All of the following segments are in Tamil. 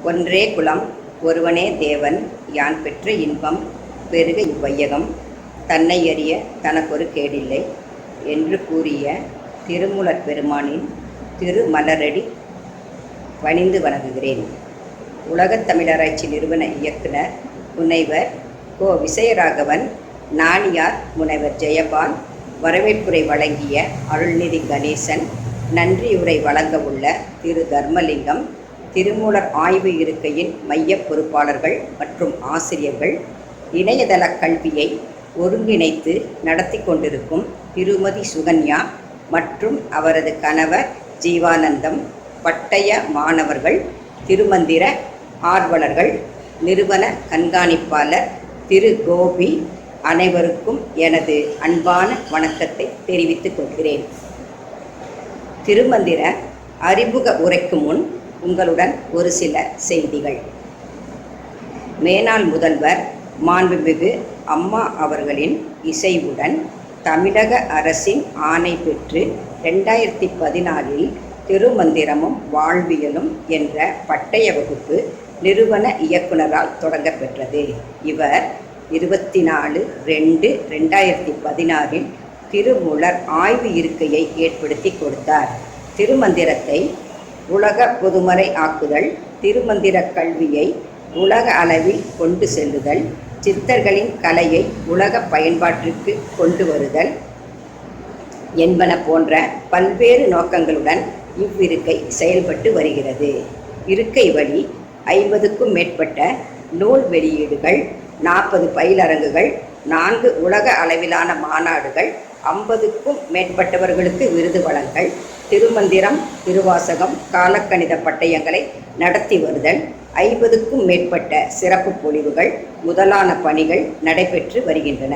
ஒன்றே குலம் ஒருவனே தேவன் யான் பெற்ற இன்பம் பெருக இவ்வையகம் தன்னை அறிய தனக்கொரு கேடில்லை என்று கூறிய திருமூலர் பெருமானின் திருமலரடி பணிந்து வணங்குகிறேன். உலகத் தமிழராய்ச்சி நிறுவன இயக்குனர் முனைவர் கோ. விசயராகவன், நாணியார் முனைவர் ஜெயபால், வரவேற்புரை வழங்கிய அருள்நிதி கணேசன், நன்றியுரை வழங்க உள்ள திரு தர்மலிங்கம், திருமூலர் ஆய்வு இருக்கையின் மைய பொறுப்பாளர்கள் மற்றும் ஆசிரியர்கள், இணையதள கல்வியை ஒருங்கிணைத்து நடத்தி கொண்டிருக்கும் திருமதி சுகன்யா மற்றும் அவரது கணவர் ஜீவானந்தம், பட்டய மாணவர்கள், திருமந்திர ஆர்வலர்கள், நிறுவன கண்காணிப்பாளர் திரு கோபி, அனைவருக்கும் எனது அன்பான வணக்கத்தை தெரிவித்துக் கொள்கிறேன். திருமந்திர அறிமுக உரைக்கு முன் உங்களுடன் ஒரு சில செய்திகள். மேனாள் முதல்வர் மாண்புமிகு அம்மா அவர்களின் இசைவுடன் தமிழக அரசின் ஆணை பெற்று 2014 திருமந்திரமும் வாழ்வியலும் என்ற பட்டய வகுப்பு நிறுவன இயக்குனரால் தொடங்கப்பெற்றது. இவர் 24/2/2016 திருமூலர் ஆய்வு இருக்கையை ஏற்படுத்தி கொடுத்தார். திருமந்திரத்தை உலக பொதுமறை ஆக்குதல், திருமந்திர கல்வியை உலக அளவில் கொண்டு செல்லுதல், சித்தர்களின் கலையை உலக பயன்பாட்டிற்கு கொண்டு வருதல் என்பன போன்ற பல்வேறு நோக்கங்களுடன் இவ்விருக்கை செயல்பட்டு வருகிறது. இருக்கை வழி 50க்கும் மேற்பட்ட நூல் வெளியீடுகள், 40 பயிலரங்குகள், 4 உலக அளவிலான மாநாடுகள், 50க்கும் மேற்பட்டவர்களுக்கு விருது வழங்கல், திருமந்திரம், திருவாசகம், காலக்கணித பட்டயங்களை நடத்தி வருதல், 50க்கும் மேற்பட்ட சிறப்பு பொழிவுகள் முதலான பணிகள் நடைபெற்று வருகின்றன.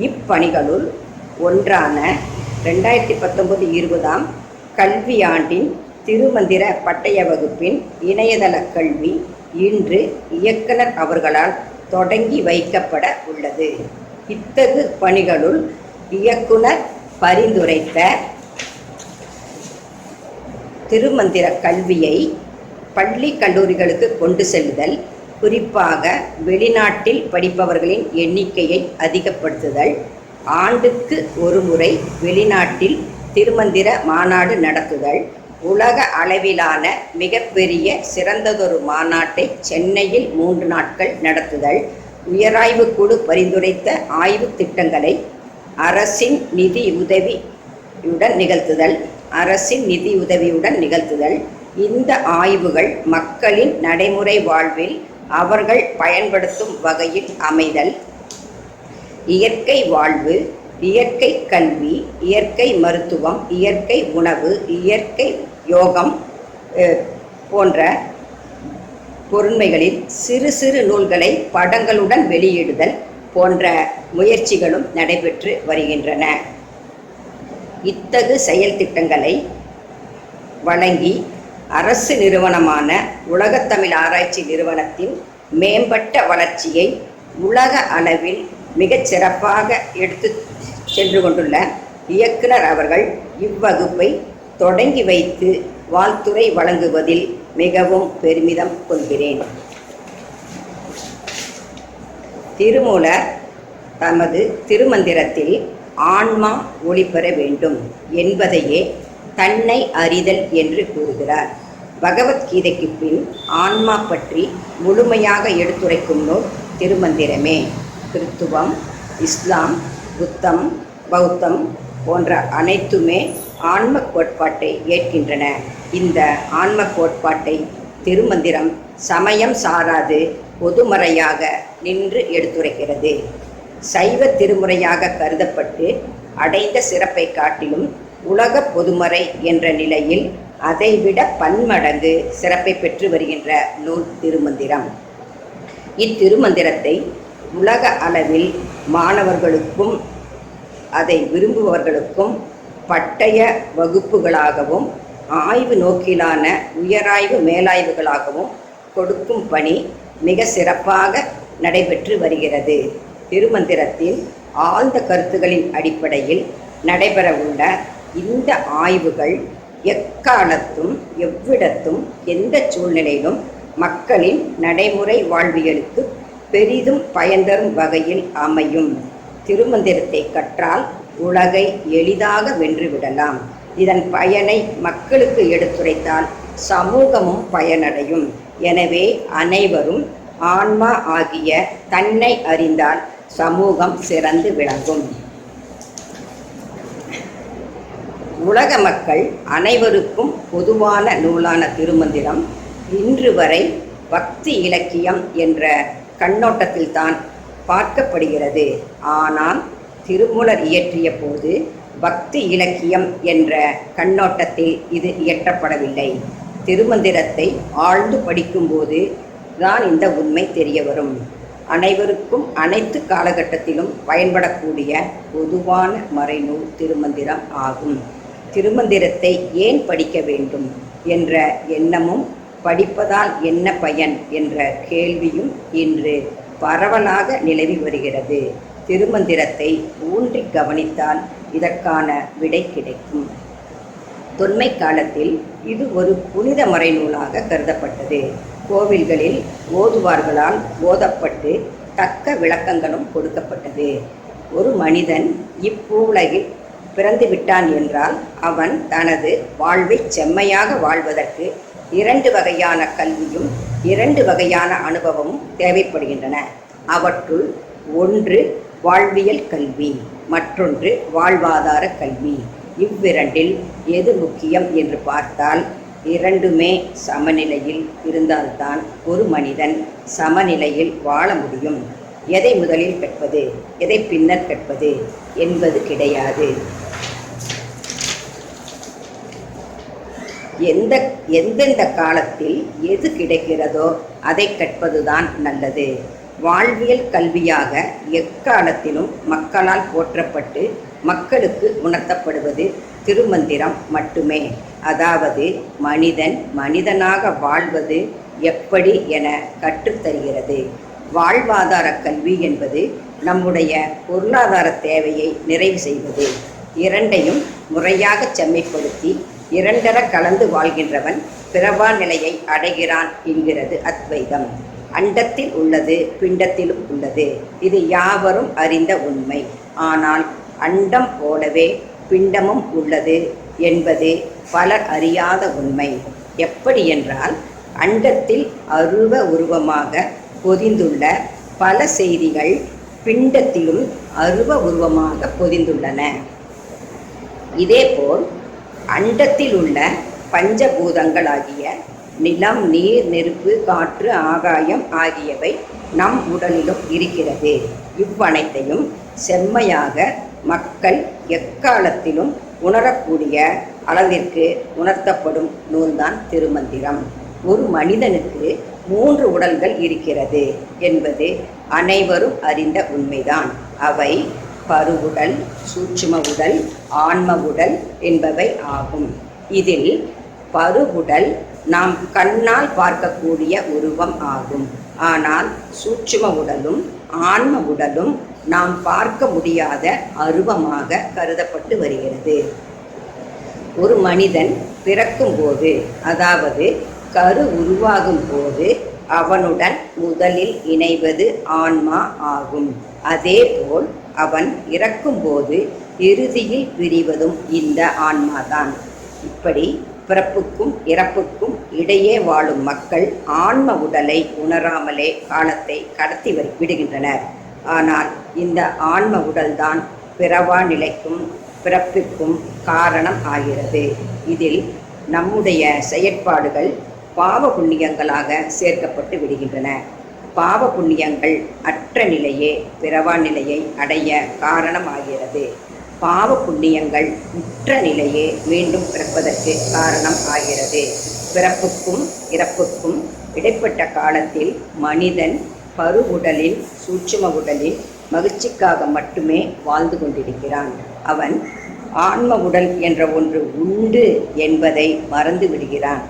இப்பணிகளுள் ஒன்றான 2019-20 கல்வியாண்டின் திருமந்திர பட்டய வகுப்பின் இணையதள கல்வி இன்று இயக்குனர் அவர்களால் தொடங்கி வைக்கப்பட உள்ளது. இத்தகு பணிகளுள் இயக்குனர் பரிந்துரைத்த திருமந்திர கல்வியை பள்ளி கல்லூரிகளுக்கு கொண்டு செல்லுதல், குறிப்பாக வெளிநாட்டில் படிப்பவர்களின் எண்ணிக்கையை அதிகப்படுத்துதல், ஆண்டுக்கு ஒரு முறை வெளிநாட்டில் திருமந்திர மாநாடு நடத்துதல், உலக அளவிலான மிகப்பெரிய சிறந்ததொரு மாநாட்டை சென்னையில் 3 நாட்கள் நடத்துதல், உயராய்வு குழு பரிந்துரைத்த ஆய்வு திட்டங்களை அரசின் நிதியுதவியுடன் நிகழ்த்துதல், இந்த ஆய்வுகள் மக்களின் நடைமுறை வாழ்வில் அவர்கள் பயன்படுத்தும் வகையில் அமைதல், இயற்கை வாழ்வு, இயற்கை கல்வி, இயற்கை மருத்துவம், இயற்கை உணவு, இயற்கை யோகம் போன்ற பொருண்மைகளில் சிறு சிறு நூல்களை படங்களுடன் வெளியிடுதல் போன்ற முயற்சிகளும் நடைபெற்று வருகின்றன. இத்தகு செயல் திட்டங்களை வழங்கி அரசு நிறுவனமான உலகத்தமிழ் ஆராய்ச்சி நிறுவனத்தின் மேம்பட்ட வளர்ச்சியை உலக அளவில் மிகச் சிறப்பாக எடுத்து சென்று கொண்டுள்ள இயக்குனர் அவர்கள் இவ்வகுப்பை தொடங்கி வைத்து வாழ்த்துரை வழங்குவதில் மிகவும் பெருமிதம் கொள்கிறேன். திருமூலர் தமது திருமந்திரத்தில் ஆன்மா ஒளிபெற வேண்டும் என்பதையே தன்னை அறிதல் என்று கூறுகிறார். பகவத்கீதைக்கு பின் ஆன்மா பற்றி முழுமையாக எடுத்துரைக்கும் நூல் திருமந்திரமே. கிறித்துவம், இஸ்லாம், புத்தம், பௌத்தம் போன்ற அனைத்துமே ஆன்ம கோட்பாட்டை ஏற்கின்றன. இந்த ஆன்ம கோட்பாட்டை திருமந்திரம் சமயம் சாராது பொதுமறையாக நின்று எடுத்துரைக்கிறது. சைவ திருமுறையாக கருதப்பட்டு அடைந்த சிறப்பை காட்டிலும் உலக பொதுமறை என்ற நிலையில் அதைவிட பன்மடங்கு சிறப்பை பெற்று வருகின்ற நூல் திருமந்திரம். இத்திருமந்திரத்தை உலக அளவில் மாணவர்களுக்கும் அதை விரும்புபவர்களுக்கும் பட்டய வகுப்புகளாகவும் ஆய்வு நோக்கிலான உயராய்வு மேலாய்வுகளாகவும் கொடுக்கும் பணி மிக சிறப்பாக நடைபெற்று வருகிறது. திருமந்திரத்தின் ஆழ்ந்த கருத்துகளின் அடிப்படையில் நடைபெறவுள்ள இந்த ஆய்வுகள் எக்காலத்தும் எவ்விடத்தும் எந்த சூழ்நிலையிலும் மக்களின் நடைமுறை வாழ்வியலுக்கு பெரிதும் பயன்தரும் வகையில் அமையும். திருமந்திரத்தை கற்றால் உலகை எளிதாக வென்றுவிடலாம். இதன் பயனை மக்களுக்கு எடுத்துரைத்தால் சமூகமும் பயனடையும். எனவே அனைவரும் ஆன்மா ஆகிய தன்னை அறிந்தால் சமூகம் சிறந்து விளங்கும். உலக மக்கள் அனைவருக்கும் பொதுவான நூலான திருமந்திரம் இன்று வரை பக்தி இலக்கியம் என்ற கண்ணோட்டத்தில்தான் பார்க்கப்படுகிறது. ஆனால் திருமூலர் இயற்றிய போது பக்தி இலக்கியம் என்ற கண்ணோட்டத்தில் இது இயற்றப்படவில்லை. திருமந்திரத்தை ஆழ்ந்து படிக்கும்போது தான் இந்த உண்மை தெரிய வரும். அனைவருக்கும் அனைத்து காலகட்டத்திலும் பயன்படக்கூடிய பொதுவான மறைநூல் திருமந்திரம் ஆகும். திருமந்திரத்தை ஏன் படிக்க வேண்டும் என்ற எண்ணமும் படிப்பதால் என்ன பயன் என்ற கேள்வியும் இன்று பரவலாக நிலவி வருகிறது. திருமந்திரத்தை ஊன்றி கவனித்தால் இதற்கான விடை கிடைக்கும். தொன்மை காலத்தில் இது ஒரு புனித மறைநூலாக கருதப்பட்டது. கோவில்களில் ஓதுவார்களால் ஓதப்பட்டு தக்க விளக்கங்களும் கொடுக்கப்பட்டது. ஒரு மனிதன் இப்பூவுலகில் பிறந்து விட்டான் என்றால் அவன் தனது வாழ்வை செம்மையாக வாழ்வதற்கு 2 வகையான கல்வியும் 2 வகையான அனுபவமும் தேவைப்படுகின்றன. அவற்றுள் ஒன்று வாழ்வியல் கல்வி, மற்றொன்று வாழ்வாதார கல்வி. இவ்விரண்டில் எது முக்கியம் என்று பார்த்தால் இரண்டுமே சமநிலையில் இருந்தால்தான் ஒரு மனிதன் சமநிலையில் வாழ முடியும். எதை முதலில் கற்பது, எதை பின்னர் கற்பது என்பது கிடையாது. எந்தெந்த காலத்தில் எது கிடைக்கிறதோ அதை கற்பதுதான் நல்லது. வாழ்வியல் கல்வியாக எக்காலத்திலும் மக்களால் போற்றப்பட்டு மக்களுக்கு உணர்த்தப்படுவது திருமந்திரம் மட்டுமே. அதாவது மனிதன் மனிதனாக வாழ்வது எப்படி என கற்றுத்தருகிறது. வாழ்வாதார கல்வி என்பது நம்முடைய பொருளாதார தேவையை நிறைவு செய்வது. இரண்டையும் முறையாக செம்மைப்படுத்தி இரண்டர கலந்து வாழ்கின்றவன் பிறவா நிலையை அடைகிறான் என்கிறது அத்வைதம். அண்டத்தில் உள்ளது பிண்டத்திலும் உள்ளது, இது யாவரும் அறிந்த உண்மை. ஆனால் அண்டம் போலவே பிண்டமும் உள்ளது என்பது பலர் அறியாத உண்மை. எப்படி என்றால், அண்டத்தில் அருவ உருவமாக பொதிந்துள்ள பல செய்திகள் பிண்டத்திலும் அருவ உருவமாக பொதிந்துள்ளன. இதேபோல் அண்டத்தில் உள்ள பஞ்சபூதங்களாகிய நிலம், நீர், நெருப்பு, காற்று, ஆகாயம் ஆகியவை நம் உடலிலும் இருக்கிறது. இவ்வனைத்தையும் செம்மையாக மக்கள் எக்காலத்திலும் உணரக்கூடிய அளவிற்கு உணர்த்தப்படும் நூல்தான் திருமந்திரம். ஒரு மனிதனுக்கு 3 உடல்கள் இருக்கிறது என்பது அனைவரும் அறிந்த உண்மைதான். அவை பருவுடல், சூட்சும உடல், ஆன்ம உடல் என்பவை ஆகும். இதில் பருவுடல் நாம் கண்ணால் பார்க்கக்கூடிய உருவம் ஆகும். ஆனால் சூட்சும உடலும் ஆன்ம உடலும் நாம் பார்க்க முடியாத அருவமாக கருதப்பட்டு வருகிறது. ஒரு மனிதன் பிறக்கும் போது, அதாவது கரு உருவாகும் போது அவனுடன் முதலில் இணைவது ஆன்மா ஆகும். அதேபோல் அவன் இறக்கும்போது இறுதியில் பிரிவதும் இந்த ஆன்மாதான். இப்படி பிறப்புக்கும் இறப்புக்கும் இடையே வாழும் மக்கள் ஆன்ம உடலை உணராமலே காலத்தை கடத்தி விடுகின்றனர். ஆனால் இந்த ஆன்ம உடல்தான் பிறவா நிலைக்கும் பிறப்பிற்கும் காரணம் ஆகிறது. இதில் நம்முடைய செயற்பாடுகள் பாவ புண்ணியங்களாக சேர்க்கப்பட்டு விடுகின்றன. பாவ புண்ணியங்கள் அற்ற நிலையே பிறவா நிலையை அடைய காரணம் ஆகிறது. பாவ புண்ணியங்கள் உற்ற நிலையே மீண்டும் பிறப்பதற்கு காரணம் ஆகிறது. பிறப்புக்கும் இறப்புக்கும் இடைப்பட்ட காலத்தில் மனிதன் பருவுடலில், சூட்சும உடலில் மகிழ்ச்சிக்காக மட்டுமே வாழ்ந்து கொண்டிருக்கிறான். அவன் ஆன்ம உடல் என்ற ஒன்று உண்டு என்பதை மறந்து விடுகிறான்.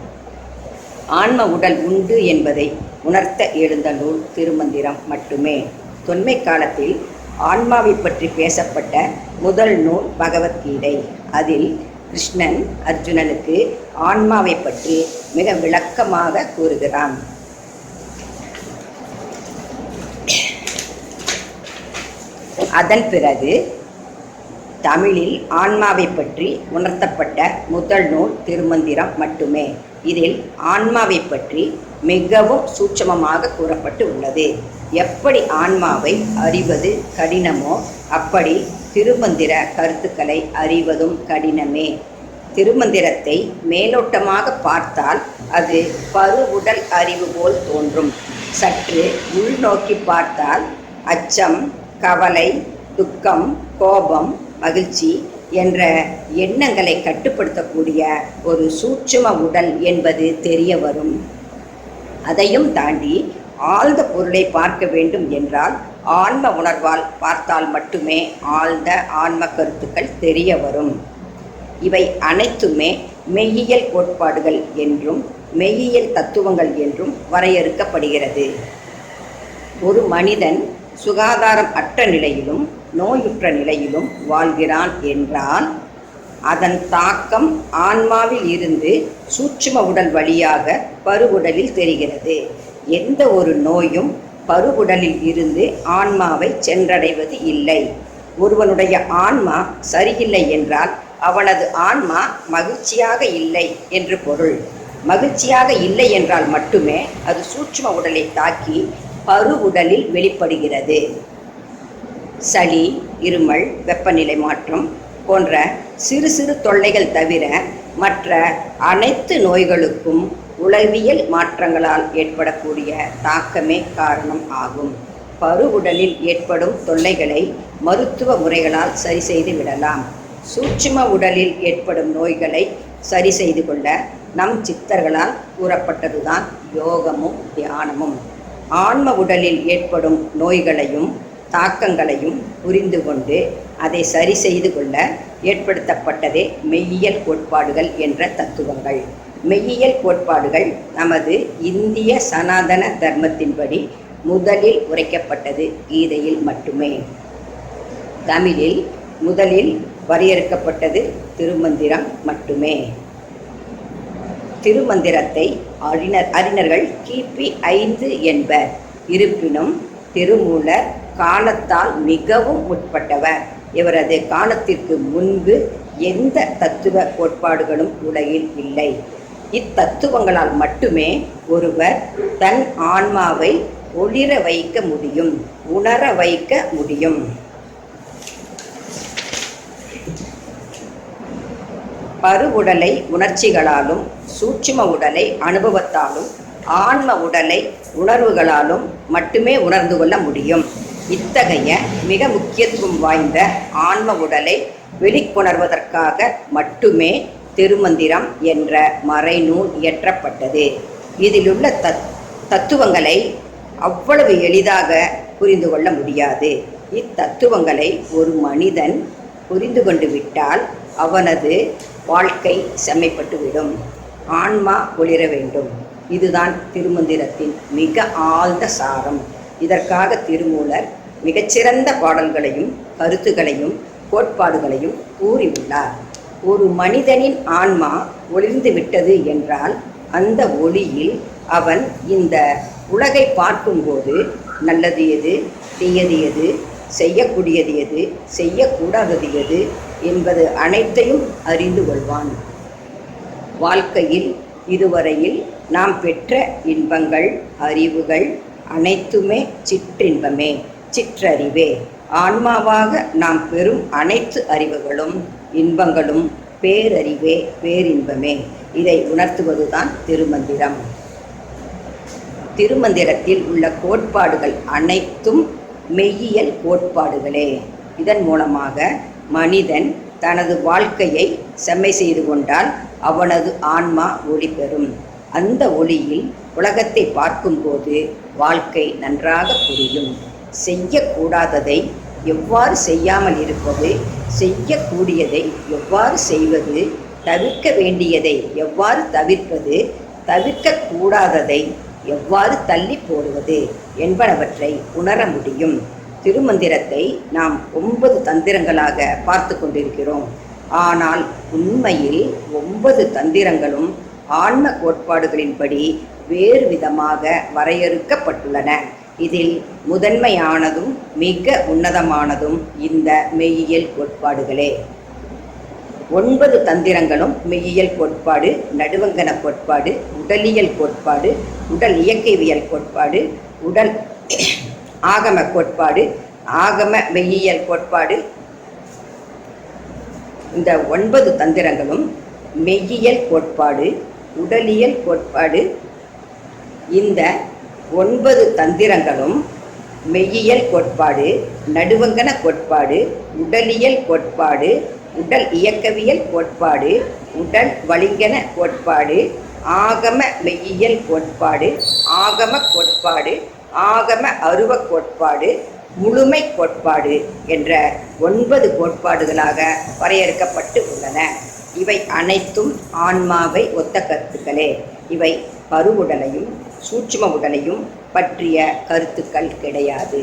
ஆன்ம உடல் உண்டு என்பதை உணர்த்த எழுந்த நூல் திருமந்திரம் மட்டுமே. தொன்மை காலத்தில் ஆன்மாவை பற்றி பேசப்பட்ட முதல் நூல் பகவத்கீதை. அதில் கிருஷ்ணன் அர்ஜுனனுக்கு ஆன்மாவை பற்றி மிக விளக்கமாக கூறுகிறான். அதன் பிறகு தமிழில் ஆன்மாவை பற்றி உணர்த்தப்பட்ட முதல் நூல் திருமந்திரம் மட்டுமே. இதில் ஆன்மாவை பற்றி மிகவும் சூட்சமமாக கூறப்பட்டு உள்ளது. எப்படி ஆன்மாவை அறிவது கடினமோ அப்படி திருமந்திர கருத்துக்களை அறிவதும் கடினமே. திருமந்திரத்தை மேலோட்டமாக பார்த்தால் அது பருவுடல் அறிவு போல் தோன்றும். சற்று உள்நோக்கி பார்த்தால் அச்சம், கவலை, துக்கம், கோபம், மகிழ்ச்சி என்ற எண்ணங்களை கட்டுப்படுத்தக்கூடிய ஒரு சூட்சும உடல் என்பது தெரிய வரும். அதையும் தாண்டி ஆழ்ந்த பொருளை பார்க்க வேண்டும் என்றால் ஆன்ம உணர்வால் பார்த்தால் மட்டுமே ஆழ்ந்த ஆன்ம கருத்துக்கள் தெரிய வரும். இவை அனைத்துமே மெய்யியல் கோட்பாடுகள் என்றும் மெய்யியல் தத்துவங்கள் என்றும் வரையறுக்கப்படுகிறது. ஒரு மனிதன் சுகாதாரம் அற்ற நிலையிலும் நோயுற்ற நிலையிலும் வாழ்கிறான் என்றால் அதன் தாக்கம் ஆன்மாவில் இருந்து சூட்சும உடல் வழியாக பருவுடலில் தெரிகிறது. எந்த ஒரு நோயும் பருவுடலில் இருந்து ஆன்மாவை சென்றடைவது இல்லை. ஒருவனுடைய ஆன்மா சரியில்லை என்றால் அவனது ஆன்மா மகிழ்ச்சியாக இல்லை என்று பொருள். மகிழ்ச்சியாக இல்லை என்றால் மட்டுமே அது சூட்சும உடலை தாக்கி பருவுடலில் வெளிப்படுகிறது. சளி, இருமல், வெப்பநிலை மாற்றம் போன்ற சிறு சிறு தொல்லைகள் தவிர மற்ற அனைத்து நோய்களுக்கும் உளவியல் மாற்றங்களால் ஏற்படக்கூடிய தாக்கமே காரணம் ஆகும். பருவுடலில் ஏற்படும் தொல்லைகளை மருத்துவ முறைகளால் சரி செய்து விடலாம். சூட்சும உடலில் ஏற்படும் நோய்களை சரி செய்து கொள்ள நம் சித்தர்களால் கூறப்பட்டதுதான் யோகமும் தியானமும். ஆன்ம உடலில் ஏற்படும் நோய்களையும் தாக்கங்களையும் புரிந்து கொண்டு அதை சரி செய்து கொள்ள ஏற்படுத்தப்பட்டதே மெய்யியல் கோட்பாடுகள் என்ற தத்துவங்கள். மெய்யியல் கோட்பாடுகள் நமது இந்திய சனாதன தர்மத்தின்படி முதலில் உரைக்கப்பட்டது கீதையில் மட்டுமே. தமிழில் முதலில் வரையறுக்கப்பட்டது திருமந்திரம் மட்டுமே. திருமந்திரத்தை அறிஞர்கள் கிபி 5 என்பர். இருப்பினும் திருமூலர் காலத்தால் மிகவும் முற்பட்டவர். இவரது காலத்திற்கு முன்பு எந்த தத்துவ கோட்பாடுகளும் உலகில் இல்லை. இத்தத்துவங்களால் மட்டுமே ஒருவர் தன் ஆன்மாவை ஒளிர வைக்க முடியும், உணர வைக்க முடியும். பருவுடலை உணர்ச்சிகளாலும் சூட்சும உடலை அனுபவத்தாலும் ஆன்ம உடலை உணர்வுகளாலும் மட்டுமே உணர்ந்து கொள்ள முடியும். இத்தகைய மிக முக்கியத்துவம் வாய்ந்த ஆன்ம உடலை வெளிக்கொணர்வதற்காக மட்டுமே திருமந்திரம் என்ற மறைநூல் இயற்றப்பட்டது. இதிலுள்ள தத்துவங்களை அவ்வளவு எளிதாக புரிந்து கொள்ள முடியாது. இத்தத்துவங்களை ஒரு மனிதன் புரிந்து கொண்டு விட்டால் அவனது வாழ்க்கை செம்மைப்பட்டுவிடும். ஆன்மா ஒளிர வேண்டும். இதுதான் திருமந்திரத்தின் மிக ஆழ்ந்த சாரம். இதற்காக திருமூலர் மிகச்சிறந்த பாடல்களையும் கருத்துக்களையும் கோட்பாடுகளையும் கூறியுள்ளார். ஒரு மனிதனின் ஆன்மா ஒளிர்ந்து விட்டது என்றால் அந்த ஒளியில் அவன் இந்த உலகை பார்க்கும்போது நல்லது எது, தீயது எது, செய்யக்கூடியது எது, செய்யக்கூடாதது எது என்பது அனைத்தையும் அறிந்து கொள்வான். வாழ்க்கையில் இதுவரையில் நாம் பெற்ற இன்பங்கள், அறிவுகள் அனைத்துமே சிற்றின்பமே, சிற்றறிவே. ஆன்மாவாக நாம் பெறும் அனைத்து அறிவுகளும் இன்பங்களும் பேரறிவே, பேரின்பமே. இதை உணர்த்துவதுதான் திருமந்திரம். திருமந்திரத்தில் உள்ள கோட்பாடுகள் அனைத்தும் மெய்யியல் கோட்பாடுகளே. இதன் மூலமாக மனிதன் தனது வாழ்க்கையை செம்மை செய்து கொண்டால் அவனது ஆன்மா ஒளி பெறும். அந்த ஒளியில் உலகத்தை பார்க்கும்போது வாழ்க்கை நன்றாக புரியும். செய்யக்கூடாததை எவ்வாறு செய்யாமல் இருப்பது, செய்யக்கூடியதை எவ்வாறு செய்வது, தவிர்க்க வேண்டியதை எவ்வாறு தவிர்ப்பது, தவிர்க்கக்கூடாததை எவ்வாறு தள்ளி போடுவது என்பனவற்றை உணர முடியும். திருமந்திரத்தை நாம் 9 தந்திரங்களாக பார்த்து கொண்டிருக்கிறோம். ஆனால் உண்மையில் 9 தந்திரங்களும் ஆன்ம கோட்பாடுகளின்படி வேறு விதமாக வரையறுக்கப்பட்டுள்ளன. இதில் முதன்மையானதும் மிக உன்னதமானதும் இந்த மெய்யியல் கோட்பாடுகளே. 9 தந்திரங்களும் மெய்யியல் கோட்பாடு, நடுவங்கன கோட்பாடு, உடலியல் கோட்பாடு, உடல் இயக்கவியல் கோட்பாடு, உடல் ஆகம கோட்பாடு, ஆகம மெய்யியல் கோட்பாடு. இந்த 9 தந்திரங்களும் மெய்யியல் கோட்பாடு, உடலியல் கோட்பாடு. இந்த 9 தந்திரங்களும் மெய்யியல் கோட்பாடு, நடுவங்கன கோட்பாடு, உடலியல் கோட்பாடு, உடல் இயக்கவியல் கோட்பாடு, உடல் வழிங்கன கோட்பாடு, ஆகம மெய்யியல் கோட்பாடு, ஆகம கோட்பாடு, ஆகம அருவ கோட்பாடு, முழுமை கோட்பாடு என்ற 9 கோட்பாடுகளாக வரையறுக்கப்பட்டு உள்ளன. இவை அனைத்தும் ஆன்மாவை ஒத்த கருத்துக்களே. இவை பருவுடலையும் சூட்சும உடலையும் பற்றிய கருத்துக்கள் கிடையாது.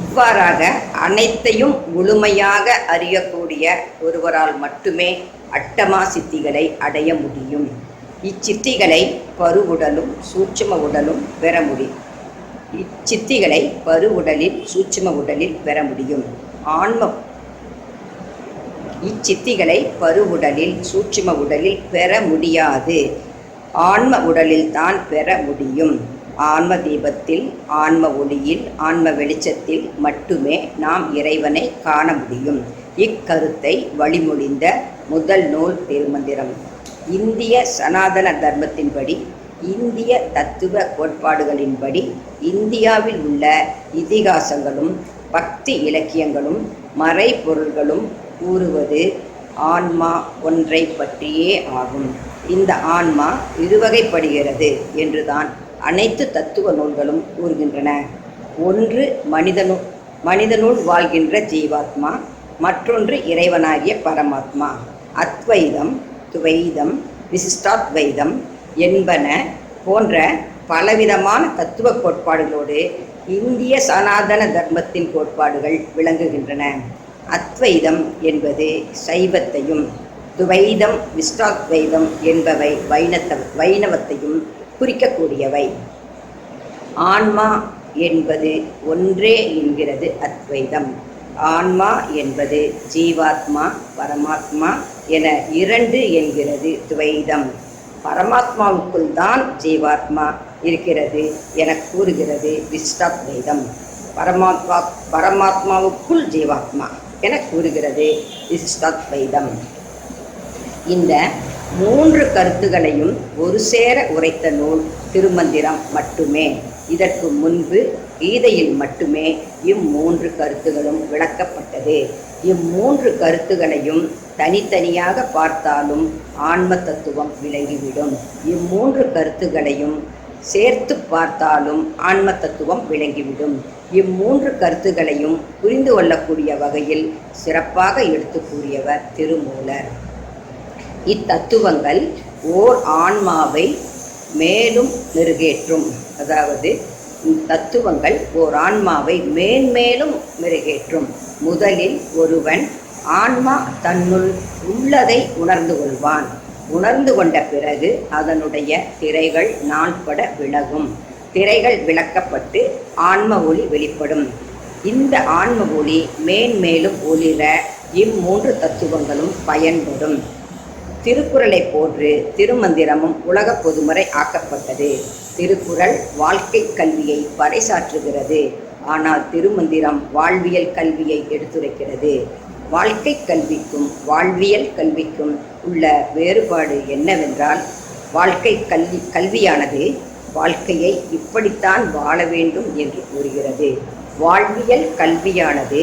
இவ்வாறாக அனைத்தையும் முழுமையாக அறியக்கூடிய ஒருவரால் மட்டுமே அட்டமா சித்திகளை அடைய முடியும். இச்சித்திகளை பருவுடலும் சூட்சும உடலும் பெற முடியும். இச்சித்திகளை பருவுடலில் சூட்சும உடலில் பெற முடியும். இச்சித்திகளை பருவுடலில் சூட்சும உடலில் பெற முடியாது. ஆன்ம உடலில் தான் பெற முடியும். ஆன்ம தீபத்தில், ஆன்ம ஒளியில், ஆன்ம வெளிச்சத்தில் மட்டுமே நாம் இறைவனை காண முடியும். இக்கருத்தை வழிமொழிந்த முதல் நூல் திருமந்திரம். இந்திய சனாதன தர்மத்தின்படி, இந்திய தத்துவ கோட்பாடுகளின்படி, இந்தியாவில் உள்ள இதிகாசங்களும் பக்தி இலக்கியங்களும் மறைபொருள்களும் கூறுவது ஆன்மா ஒன்றை பற்றியே ஆகும். இந்த ஆன்மா இருவகைப்படுகிறது என்றுதான் அனைத்து தத்துவ நூல்களும் கூறுகின்றன. ஒன்று மனிதனுள் வாழ்கின்ற ஜீவாத்மா, மற்றொன்று இறைவனாகிய பரமாத்மா. அத்வைதம், துவைதம், விசிஷ்டாத்வைதம் என்பன போன்ற பலவிதமான தத்துவ கோட்பாடுகளோடு இந்திய சனாதன தர்மத்தின் கோட்பாடுகள் விளங்குகின்றன. அத்வைதம் என்பது சைவத்தையும், துவைதம், விசிஷ்டாத்வைதம் என்பவை வைணவத்தையும் குறிக்கக்கூடியவை. ஆன்மா என்பது ஒன்றே என்கிறது அத்வைதம். ஆன்மா என்பது ஜீவாத்மா, பரமாத்மா என 2 என்கிறது துவைதம். பரமாத்மாவுக்குள் தான் ஜீவாத்மா இருக்கிறது என கூறுகிறது விசிஷ்டாத்வைதம். பரமாத்மாவுக்குள் ஜீவாத்மா என கூறுகிறது விசிஷ்டாத்வைதம். இந்த 3 கருத்துகளையும் ஒரு சேர உரைத்த நூல் திருமந்திரம் மட்டுமே. இதற்கு முன்பு கீதையில் மட்டுமே 3 கருத்துகளும் விளக்கப்பட்டது. 3 கருத்துகளையும் தனித்தனியாக பார்த்தாலும் ஆன்ம தத்துவம் விளங்கிவிடும். 3 கருத்துகளையும் சேர்த்து பார்த்தாலும் ஆன்ம தத்துவம் விளங்கிவிடும். 3 கருத்துகளையும் புரிந்து கொள்ளக்கூடிய வகையில் சிறப்பாக எடுத்து கூறியவர் திருமூலர். இத்தத்துவங்கள் ஓர் ஆன்மாவை மேலும் மெருகேற்றும். அதாவது தத்துவங்கள் ஓர் ஆன்மாவை மேன்மேலும் மெருகேற்றும். முதலில் ஒருவன் ஆன்மா தன்னுள் உள்ளதை உணர்ந்து கொள்வான். உணர்ந்து கொண்ட பிறகு அதனுடைய திரைகள் நாள்பட விலகும். திரைகள் விளக்கப்பட்டு ஆன்ம ஒளி வெளிப்படும். இந்த ஆன்ம ஒளி மேன்மேலும் ஒளிர 3 தத்துவங்களும் பயன்படும். திருக்குறளை போன்று திருமந்திரமும் உலக பொதுமுறை ஆக்கப்பட்டது. திருக்குறள் வாழ்க்கை கல்வியை பறைசாற்றுகிறது. ஆனால் திருமந்திரம் வாழ்வியல் கல்வியை எடுத்துரைக்கிறது. வாழ்க்கை கல்விக்கும் வாழ்வியல் கல்விக்கும் உள்ள வேறுபாடு என்னவென்றால், வாழ்க்கை கல்வியானது வாழ்க்கையை இப்படித்தான் வாழ வேண்டும் என்று கூறுகிறது. வாழ்வியல் கல்வியானது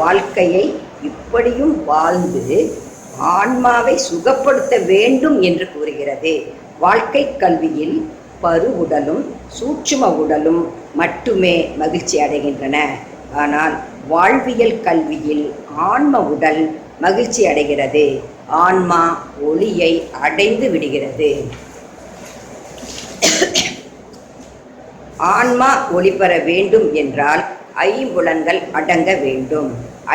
வாழ்க்கையை இப்படியும் வாழ்ந்து ஆன்மாவை சுகப்படுத்த வேண்டும் என்று கூறுகிறது. வாழ்க்கை கல்வியில் பருவுடலும் சூட்சும உடலும் மட்டுமே மகிழ்ச்சி அடைகின்றன. ஆனால் வாழ்வியல் கல்வியில் ஆன்ம உடல் மகிழ்ச்சி அடைகிறது. ஆன்மா ஒளியை அடைந்து விடுகிறது. ஆன்மா ஒளி பெற வேண்டும் என்றால் ஐம்புலன்கள் அடங்க வேண்டும்.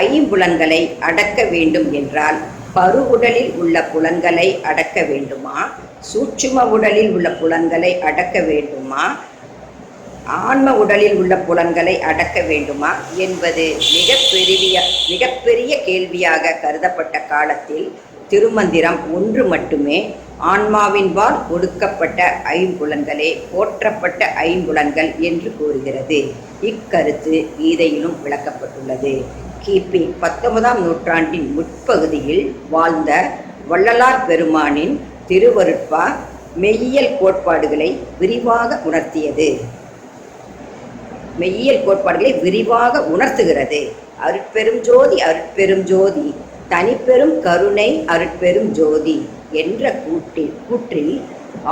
ஐம்புலன்களை அடக்க வேண்டும் என்றால் பருவுடலில் உள்ள புலன்களை அடக்க வேண்டுமா, சூட்சும உடலில் உள்ள புலன்களை அடக்க வேண்டுமா, ஆன்ம உடலில் உள்ள புலன்களை அடக்க வேண்டுமா என்பது மிகப்பெரிய கேள்வியாக கருதப்பட்ட காலத்தில் திருமந்திரம் ஒன்று மட்டுமே ஆன்மாவின்பால் ஒடுக்கப்பட்ட ஐம்புலன்களே போற்றப்பட்ட ஐம்புலன்கள் என்று கூறுகிறது. இக்கருத்து கீதையிலும் விளக்கப்பட்டுள்ளது. கிபி 19ஆம் நூற்றாண்டின் முற்பகுதியில் வாழ்ந்த வள்ளலார் பெருமானின் திருவருட்பா மெய்யியல் கோட்பாடுகளை விரிவாக உணர்த்துகிறது. அருட்பெரும் ஜோதி அருட்பெரும் ஜோதி தனிப்பெரும் கருணை அருட்பெரும் ஜோதி என்ற கூற்றில்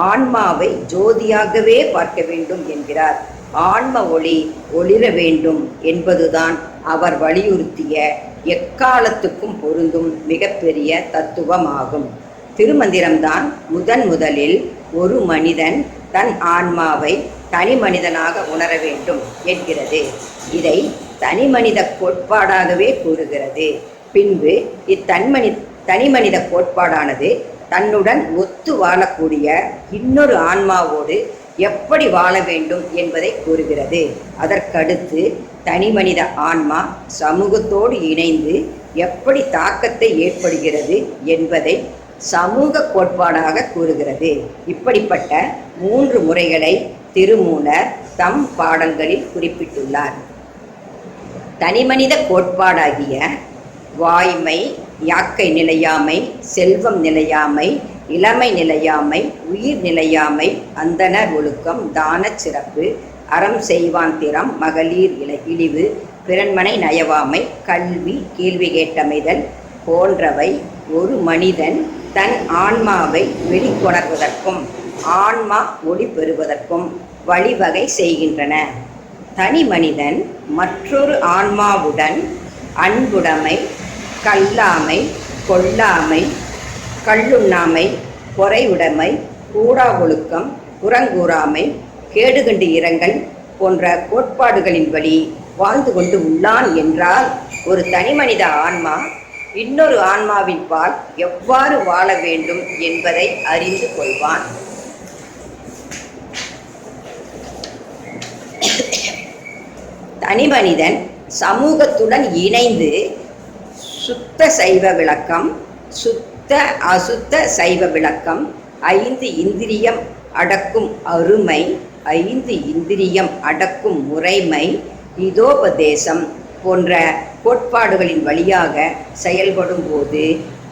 ஆன்மாவை ஜோதியாகவே பார்க்க வேண்டும் என்கிறார். ஆன்ம ஒளி ஒளிர வேண்டும் என்பதுதான் அவர் வலியுறுத்திய எக்காலத்துக்கும் பொருந்தும் மிகப்பெரிய தத்துவமாகும். திருமந்திரம்தான் முதலில் ஒரு மனிதன் தன் ஆன்மாவை தனி மனிதனாக உணர வேண்டும் என்கிறது. இதை தனி மனித கோட்பாடாகவே கூறுகிறது. பின்பு தனி மனித கோட்பாடானது தன்னுடன் ஒத்து வாழக்கூடிய இன்னொரு ஆன்மாவோடு எப்படி வாழ வேண்டும் என்பதை கூறுகிறது. அதற்கடுத்து தனி மனித ஆன்மா சமூகத்தோடு இணைந்து எப்படி தாக்கத்தை ஏற்படுகிறது என்பதை சமூக கோட்பாடாக கூறுகிறது. இப்படிப்பட்ட 3 முறைகளை திருமூலர் தம் பாடல்களில் குறிப்பிட்டுள்ளார். தனிமனித கோட்பாடாகிய வாய்மை, யாக்கை நிலையாமை, செல்வம் நிலையாமை, இளமை நிலையாமை, உயிர் நிலையாமை, அந்தணர் ஒழுக்கம், தான சிறப்பு, அறம் செய்வான் திறம், மகளிர் இழிவு, பிறன்மனை நயவாமை, கல்வி, கேள்வி கேட்டமைதல் போன்றவை ஒரு மனிதன் தன் ஆன்மாவை வெளிக்கொணர்வதற்கும் ஆன்மா ஒளி பெறுவதற்கும் வழிவகை செய்கின்றன. தனி மனிதன் மற்றொரு ஆன்மாவுடன் அன்புடைமை, கல்லாமை, கொல்லாமை, கள்ளுண்ணாமை, பொறையுடைமை, கூடா ஒழுக்கம், புறங்கூறாமை, கேடுகண்டு இரங்கல் போன்ற கோட்பாடுகளின் வழி வாழ்ந்து கொண்டு உள்ளான் என்றால் ஒரு தனிமனித ஆன்மா இன்னொரு ஆன்மாவின் பால் எவ்வாறு வாழ வேண்டும் என்பதை அறிந்து கொள்வான். தனிமனிதன் சமூகத்துடன் இணைந்து சுத்த சைவ விளக்கம், சுத்த அசுத்த சைவ விளக்கம், 5 இந்திரியம் அடக்கும் அருமை, 5 இந்திரியம் அடக்கும் முறைமை, இதோபதேசம் போன்ற கோட்பாடுகளின் வழியாக செயல்படும் போது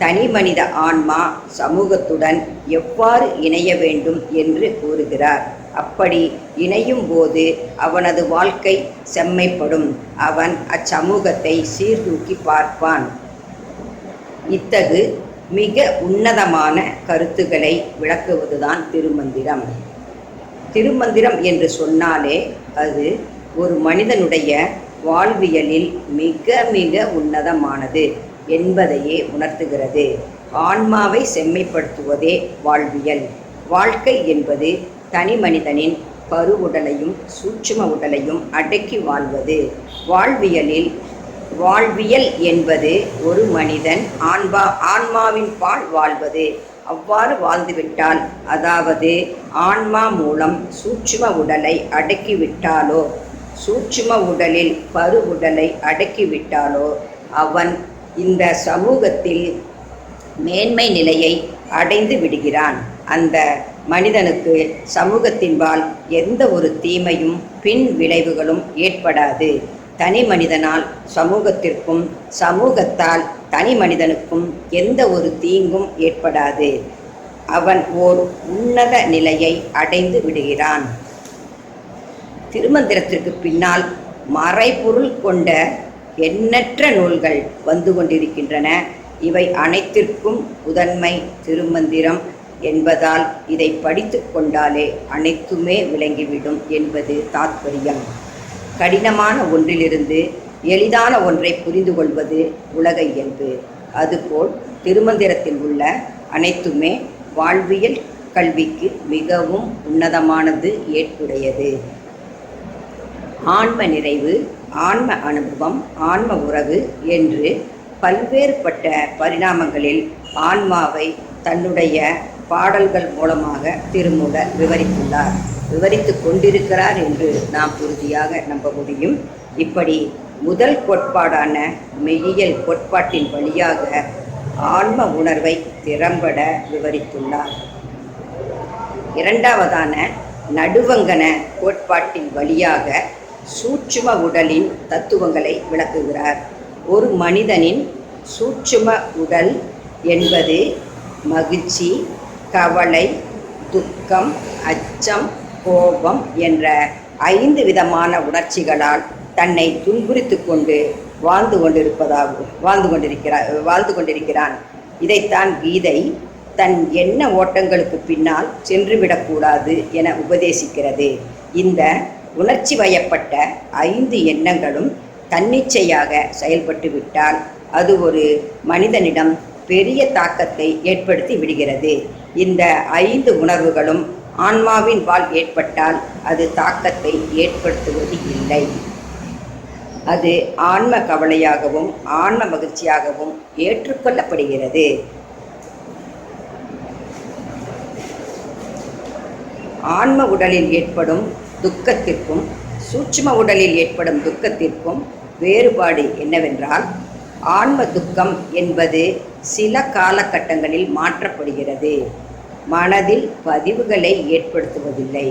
தனி மனித ஆன்மா சமூகத்துடன் எவ்வாறு இணைய வேண்டும் என்று கூறுகிறார். அப்படி இணையும் போது அவனது வாழ்க்கை செம்மைப்படும். அவன் அச்சமூகத்தை சீர்தூக்கி பார்ப்பான். இத்தகு மிக உன்னதமான கருத்துக்களை விளக்குவதுதான் திருமந்திரம். திருமந்திரம் என்று சொன்னாலே அது ஒரு மனிதனுடைய வாழ்வியலில் மிக மிக உன்னதமானது என்பதையே உணர்த்துகிறது. ஆன்மாவை செம்மைப்படுத்துவதே வாழ்வியல். வாழ்க்கை என்பது தனி மனிதனின் பருவுடலையும் சூட்சும உடலையும் அடக்கி வாழ்வது. வாழ்வியல் என்பது ஒரு மனிதன் ஆன்மாவின் பால் வாழ்வது. அவ்வாறு வாழ்ந்துவிட்டால், அதாவது ஆன்மா மூலம் சூட்சும உடலை அடக்கிவிட்டாலோ, சூட்சும உடலில் பருவுடலை அடக்கிவிட்டாலோ அவன் இந்த சமூகத்தில் மேன்மை நிலையை அடைந்து விடுகிறான். அந்த மனிதனுக்கு சமூகத்தின்பால் எந்த ஒரு தீமையும் பின் விளைவுகளும் ஏற்படாது. தனி மனிதனால் சமூகத்திற்கும் சமூகத்தால் தனி மனிதனுக்கும் எந்த ஒரு தீங்கும் ஏற்படாது. அவன் ஓர் உன்னத நிலையை அடைந்து விடுகிறான். திருமந்திரத்திற்கு பின்னால் மறைபொருள் கொண்ட எண்ணற்ற நூல்கள் வந்து கொண்டிருக்கின்றன. இவை அனைத்திற்கும் முதன்மை திருமந்திரம் என்பதால் இதை படித்து கொண்டாலே அனைத்துமே விளங்கிவிடும் என்பது தாத்பரியம். கடினமான ஒன்றிலிருந்து எளிதான ஒன்றை புரிந்து கொள்வது உலக இயல்பு. அதுபோல் திருமந்திரத்தில் உள்ள அனைத்துமே வாழ்வியல் கல்விக்கு மிகவும் உன்னதமானது, ஏற்புடையது. ஆன்ம நிறைவு, ஆன்ம அனுபவம், ஆன்ம உறவு என்று பல்வேறுபட்ட பரிணாமங்களில் ஆன்மாவை தன்னுடைய பாடல்கள் மூலமாக திருமூலர் விவரித்து கொண்டிருக்கிறார் என்று நாம் உறுதியாக நம்ப முடியும். இப்படி முதல் கோட்பாடான மெய்யியல் கோட்பாட்டின் வழியாக ஆன்ம உணர்வை திறம்பட விவரித்துள்ளார். இரண்டாவதான நடுவங்கன கோட்பாட்டின் வழியாக சூட்சும உடலின் தத்துவங்களை விளக்குகிறார். ஒரு மனிதனின் சூட்சும உடல் என்பது மகிழ்ச்சி, கவலை, துக்கம், அச்சம், கோபம் என்ற 5 விதமான உணர்ச்சிகளால் தன்னை துன்புறுத்தி கொண்டு வாழ்ந்து கொண்டிருக்கிறான். இதைத்தான் கீதை தன் எண்ண ஓட்டங்களுக்கு பின்னால் சென்றுவிடக்கூடாது என உபதேசிக்கிறது. இந்த உணர்ச்சி வயப்பட்ட 5 எண்ணங்களும் தன்னிச்சையாக செயல்பட்டு விட்டால் அது ஒரு மனிதனிடம் பெரிய தாக்கத்தை ஏற்படுத்தி விடுகிறது. இந்த 5 உணர்வுகளும் ஆன்மாவின் பால் ஏற்பட்டால் அது தாக்கத்தை ஏற்படுத்துவது இல்லை. அது ஆன்ம கவலையாகவும் ஆன்ம மகிழ்ச்சியாகவும் ஏற்றுக்கொள்ளப்படுகிறது. ஆன்ம உடலில் ஏற்படும் துக்கத்திற்கும் சூட்சும உடலில் ஏற்படும் துக்கத்திற்கும் வேறுபாடு என்னவென்றால், ஆன்ம துக்கம் என்பது சில காலகட்டங்களில் மாற்றப்படுகிறது, மனதில் பதிவுகளை ஏற்படுத்துவதில்லை.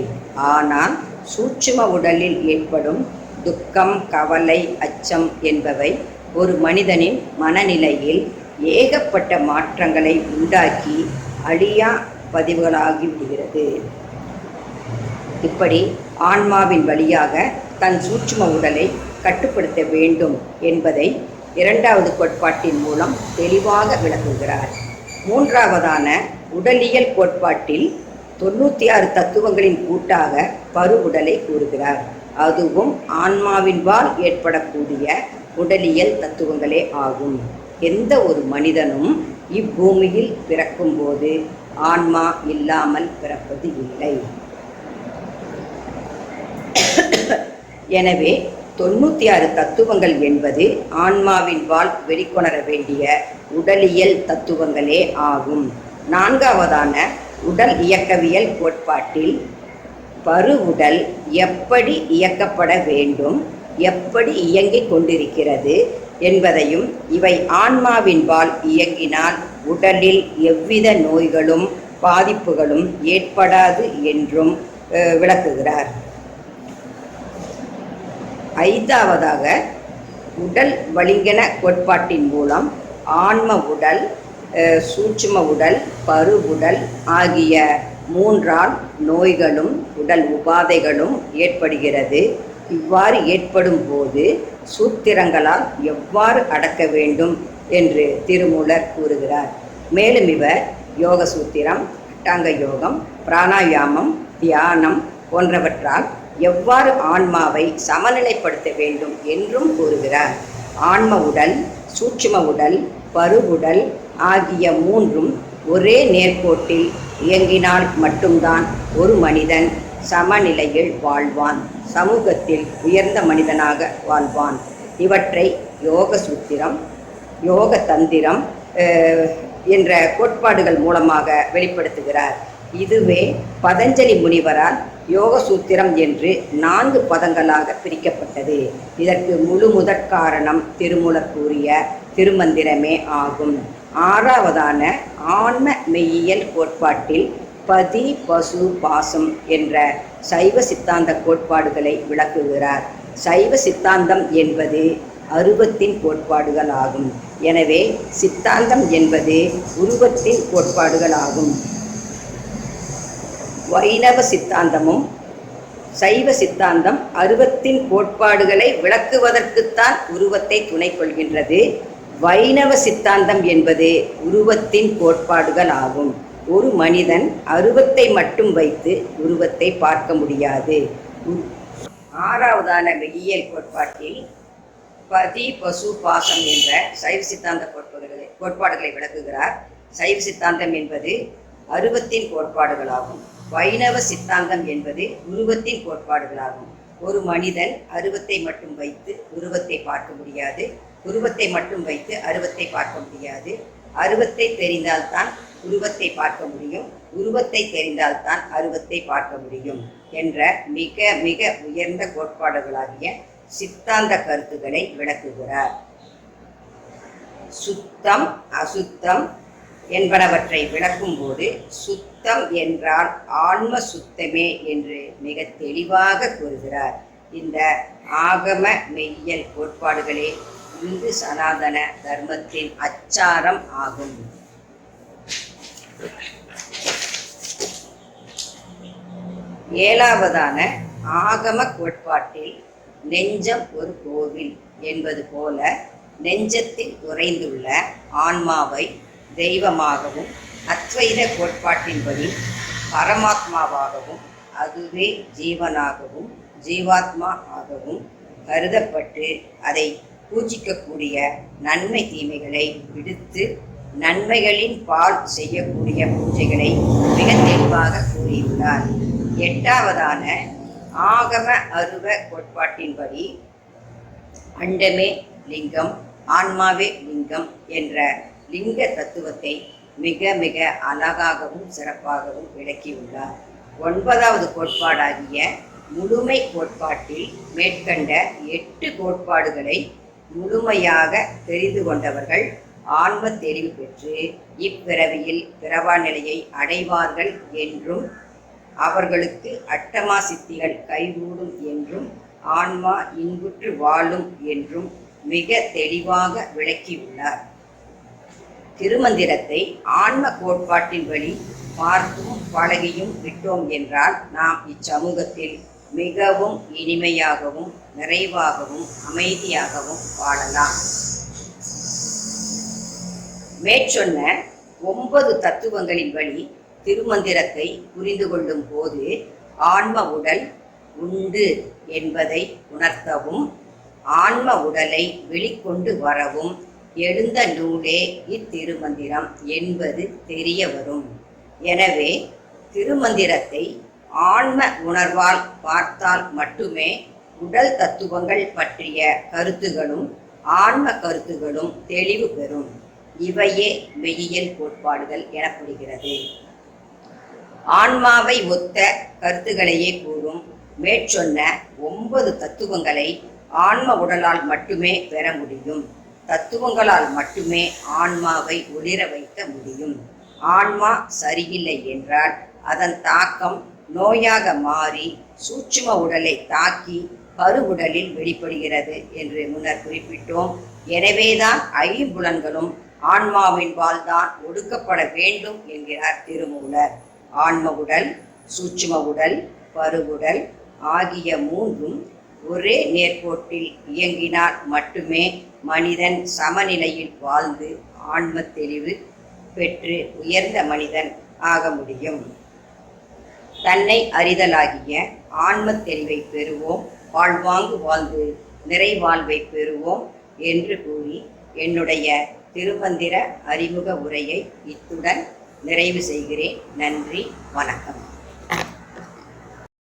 ஆனால் சூட்சும உடலில் ஏற்படும் துக்கம், கவலை, அச்சம் என்பவை ஒரு மனிதனின் மனநிலையில் ஏகப்பட்ட மாற்றங்களை உண்டாக்கி அழியா பதிவுகளாகிவிடுகிறது. இப்படி ஆன்மாவின் வழியாக தன் சூட்சும உடலை கட்டுப்படுத்த வேண்டும் என்பதை இரண்டாவது கோட்பாட்டின் மூலம் தெளிவாக விளக்குகிறார். மூன்றாவதான உடலியல் கோட்பாட்டில் 96 தத்துவங்களின் கூட்டாக பருவுடலை கூறுகிறார். அதுவும் ஆன்மாவின்பால் ஏற்படக்கூடிய உடலியல் தத்துவங்களே ஆகும். எந்த ஒரு மனிதனும் இப்பூமியில் பிறக்கும்போது ஆன்மா இல்லாமல் பிறப்பது இல்லை. எனவே 96 தத்துவங்கள் என்பது ஆன்மாவின்பால் வெளிக்கொணர வேண்டிய உடலியல் தத்துவங்களே ஆகும். நான்காவதான உடல் இயக்கவியல் கோட்பாட்டில் பருவுடல் எப்படி இயக்கப்பட வேண்டும், எப்படி இயங்கிக் கொண்டிருக்கிறது என்பதையும், இவை ஆன்மாவின்பால் இயங்கினால் உடலில் எவ்வித நோய்களும் பாதிப்புகளும் ஏற்படாது என்றும் விளக்குகிறார். ஐந்தாவதாக உடல் வலிங்கன கோட்பாட்டின் மூலம் ஆன்ம உடல், சூட்சும உடல், பருவுடல் ஆகிய 3ஆல் நோய்களும் உடல் உபாதைகளும் ஏற்படுகிறது. இவ்வாறு ஏற்படும் போது சூத்திரங்களால் எவ்வாறு அடக்க வேண்டும் என்று திருமூலர் கூறுகிறார். மேலும் இவர் யோக சூத்திரம், அட்டாங்க யோகம், பிராணாயாமம், தியானம் போன்றவற்றால் எவ்வாறு ஆன்மாவை சமநிலைப்படுத்த வேண்டும் என்றும் கூறுகிறார். ஆன்ம உடல், சூட்சும உடல், பருவுடல் ஆகிய 3ம் ஒரே நேர்கோட்டில் இயங்கினால் மட்டும்தான் ஒரு மனிதன் சமநிலையில் வாழ்வான், சமூகத்தில் உயர்ந்த மனிதனாக வாழ்வான். இவற்றை யோக சூத்திரம், யோக தந்திரம் என்ற கோட்பாடுகள் மூலமாக வெளிப்படுத்துகிறார். இதுவே பதஞ்சலி முனிவரால் யோக சூத்திரம் என்று 4 பதங்களாக பிரிக்கப்பட்டது. இதற்கு முழு முதற் காரணம் திருமூலர் கூறிய திருமந்திரமே ஆகும். ஆறாவதான ஆன்ம மெய்யியல் கோட்பாட்டில் பதி, பசு, பாசம் என்ற சைவ சித்தாந்த கோட்பாடுகளை விளக்குகிறார். சைவ சித்தாந்தம் என்பது அருவத்தின் கோட்பாடுகள் ஆகும். எனவே சித்தாந்தம் என்பது உருவத்தின் கோட்பாடுகள் ஆகும். வைணவ சித்தாந்தமும் சைவ சித்தாந்தம் அருவத்தின் கோட்பாடுகளை விளக்குவதற்குத்தான் உருவத்தை துணை கொள்கின்றது. வைணவ சித்தாந்தம் என்பது உருவத்தின் கோட்பாடுகள் ஆகும். ஒரு மனிதன் அருவத்தை மட்டும் வைத்து உருவத்தை பார்க்க முடியாது. ஆறாவதான மெய்யியல் கோட்பாட்டில் பதி, பசு, பாசம் என்ற சைவ சித்தாந்த கோட்பாடுகளை விளக்குகிறார். சைவ சித்தாந்தம் என்பது அருவத்தின் கோட்பாடுகளாகும். வைணவ சித்தாந்தம் என்பது உருவத்தின் கோட்பாடுகளாகும். ஒரு மனிதன் அருவத்தை மட்டும் வைத்து உருவத்தை பார்க்க முடியாது, உருவத்தை மட்டும் வைத்து அருவத்தை பார்க்க முடியாது. அருவத்தை தெரிந்தால்தான் உருவத்தை பார்க்க முடியும், உருவத்தை தெரிந்தால்தான் அருவத்தை பார்க்க முடியும் என்ற மிக மிக உயர்ந்த கோட்பாடுகளாகிய சித்தாந்த கருத்துக்களை விளக்குகிறார். சுத்தம் அசுத்தம் என்பனவற்றை விளக்கும் போது சுத்தம் என்றால் ஆன்ம சுத்தமே என்று மிக தெளிவாக கூறுகிறார். இந்த ஆகம மெய்யியல் கோட்பாடுகளே இந்து சனாதன தர்மத்தின் அச்சாரம் ஆகும். ஏழாவதான ஆகம கோட்பாட்டில் நெஞ்சம் ஒரு கோவில் என்பது போல நெஞ்சத்தில் உறைந்துள்ள ஆன்மாவை தெய்வமாகவும், அத்வைத கோட்பாட்டின்படி பரமாத்மாவாகவும், அதுவே ஜீவனாகவும் ஜீவாத்மா ஆகவும் கருதப்பட்டு அதை பூஜிக்கக்கூடிய நன்மை தீமைகளை விடுத்து நன்மைகளின் பால் செய்யக்கூடிய பூஜைகளை மிக தெளிவாக கூறியுள்ளார். எட்டாவதான ஆகம அருவ கோட்பாட்டின்படி அண்டமே லிங்கம், ஆன்மாவே லிங்கம் என்ற லிங்க தத்துவத்தை மிக மிக அழகாகவும் சிறப்பாகவும் விளக்கியுள்ளார். ஒன்பதாவது கோட்பாடாகிய முழுமை கோட்பாட்டில் மேற்கண்ட 8 கோட்பாடுகளை முழுமையாக தெரிந்து கொண்டவர்கள் ஆன்ம தெளிவு பெற்று இப்பிறவியில் பிறவா நிலையை அடைவார்கள் என்றும், அவர்களுக்கு அட்டமா சித்திகள் கைகூடும் என்றும், ஆன்மா இன்புற்று வாழும் என்றும் மிக தெளிவாக விளக்கியுள்ளார். திருமந்திரத்தை ஆன்ம கோட்பாட்டின் வழி பார்த்தும் பழகியும் விட்டோம் என்றால் நாம் இச்சமூகத்தில் மிகவும் இனிமையாகவும் நிறைவாகவும் அமைதியாகவும் வாழலாம். மேற்சொன்ன 9 தத்துவங்களின் வழி திருமந்திரத்தை புரிந்து கொள்ளும் போது ஆன்ம உடல் உண்டு என்பதை உணர்த்தவும், ஆன்ம உடலை வெளிக்கொண்டு வரவும் எழுந்த நூலே இத்திருமந்திரம் என்பது தெரிய வரும். எனவே திருமந்திரத்தை ஆன்ம உணர்வால் பார்த்தால் மட்டுமே உடல் தத்துவங்கள் பற்றிய கருத்துகளும் ஆன்ம கருத்துகளும் தெளிவு பெறும். இவையே மெய்யியல் கோட்பாடுகள் எனப்படுகிறது. ஆன்மாவை ஒத்த கருத்துகளையே கூறும் மேற்சொன்ன 9 தத்துவங்களை ஆன்ம உடலால் மட்டுமே பெற முடியும். தத்துவங்களால் மட்டுமே ஆன்மாவை ஒளிர வைக்க முடியும். ஆன்மா சரியில்லை என்றால் அதன் தாக்கம் நோயாக மாறி சூட்சும உடலை தாக்கி கருவுடலில் வெளிப்படுகிறது என்று முன்னர் குறிப்பிட்டோம். எனவேதான் ஐம்புலன்களும் ஆன்மாவின் பால்தான் ஒடுக்கப்பட வேண்டும் என்கிறார் திருமூலர். ஆன்ம உடல், சூட்சும உடல், பருவுடல் ஆகிய 3ம் ஒரே நேர்கோட்டில் இயங்கினால் மட்டுமே மனிதன் சமநிலையில் வாழ்ந்து ஆன்ம தெளிவு பெற்று உயர்ந்த மனிதன் ஆக முடியும். தன்னை அறிதலாகிய ஆன்ம தெளிவை பெறுவோம், வாழ்வாங்கு வாழ்ந்து நிறைவாழ்வை பெறுவோம் என்று கூறி என்னுடைய திருமந்திர அறிமுக உரையை இத்துடன் நிறைவு செய்கிறேன். நன்றி, வணக்கம்.